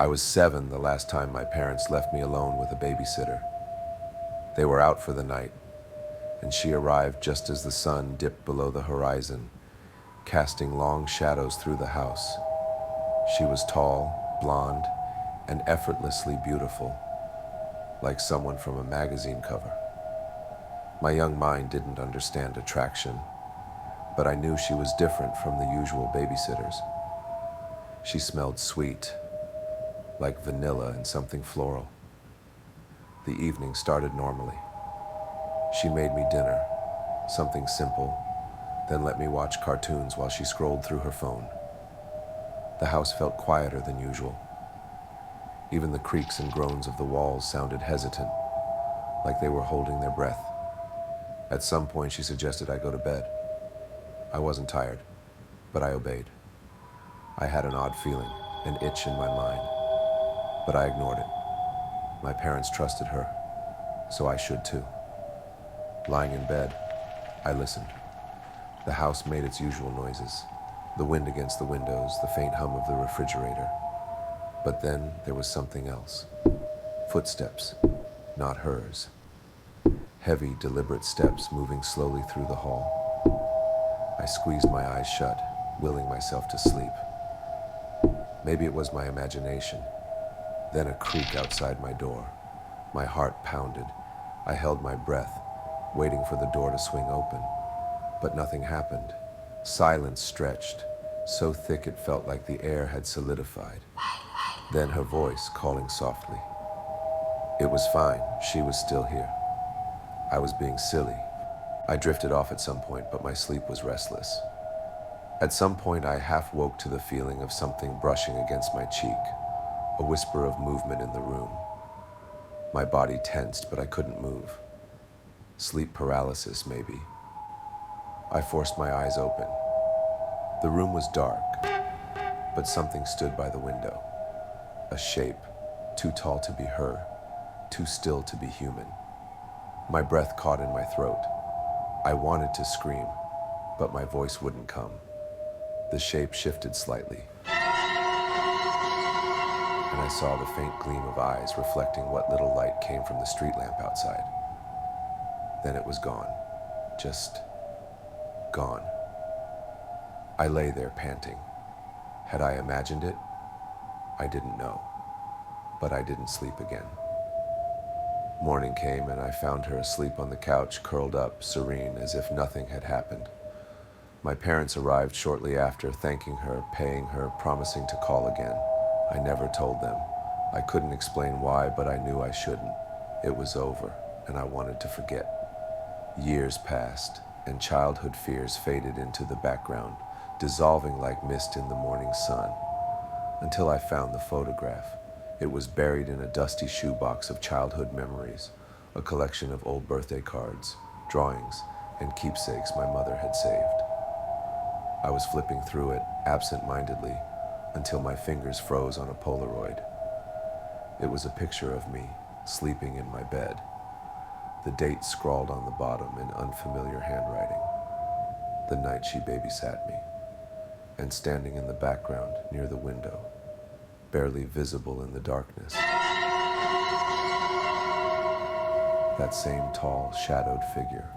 I was 7 the last time my parents left me alone with a babysitter. They were out for the night, and she arrived just as the sun dipped below the horizon, casting long shadows through the house. She was tall, blonde, and effortlessly beautiful, like someone from a magazine cover. My young mind didn't understand attraction, but I knew she was different from the usual babysitters. She smelled sweet, like vanilla and something floral. The evening started normally. She made me dinner, something simple, then let me watch cartoons while she scrolled through her phone. The house felt quieter than usual. Even the creaks and groans of the walls sounded hesitant, like they were holding their breath. At some point, she suggested I go to bed. I wasn't tired, but I obeyed. I had an odd feeling, an itch in my mind, but I ignored it. My parents trusted her, so I should too. Lying in bed, I listened. The house made its usual noises, the wind against the windows, the faint hum of the refrigerator. But then there was something else. Footsteps, not hers. Heavy, deliberate steps moving slowly through the hall. I squeezed my eyes shut, willing myself to sleep. Maybe it was my imagination. Then a creak outside my door. My heart pounded. I held my breath, waiting for the door to swing open. But nothing happened. Silence stretched, so thick it felt like the air had solidified. Then her voice calling softly. It was fine. She was still here. I was being silly. I drifted off at some point, but my sleep was restless. At some point, I half woke to the feeling of something brushing against my cheek, a whisper of movement in the room. My body tensed, but I couldn't move. Sleep paralysis, maybe. I forced my eyes open. The room was dark, but something stood by the window. A shape, too tall to be her, too still to be human. My breath caught in my throat. I wanted to scream, but my voice wouldn't come. The shape shifted slightly, and I saw the faint gleam of eyes reflecting what little light came from the street lamp outside. Then it was gone. Just gone. I lay there panting. Had I imagined it? I didn't know, but I didn't sleep again. Morning came and I found her asleep on the couch, curled up, serene, as if nothing had happened. My parents arrived shortly after, thanking her, paying her, promising to call again. I never told them. I couldn't explain why, but I knew I shouldn't. It was over, and I wanted to forget. Years passed, and childhood fears faded into the background, dissolving like mist in the morning sun, until I found the photograph. It was buried in a dusty shoebox of childhood memories, a collection of old birthday cards, drawings, and keepsakes my mother had saved. I was flipping through it absent-mindedly until my fingers froze on a Polaroid. It was a picture of me sleeping in my bed, the date scrawled on the bottom in unfamiliar handwriting, the night she babysat me, and standing in the background near the window, barely visible in the darkness, that same tall, shadowed figure.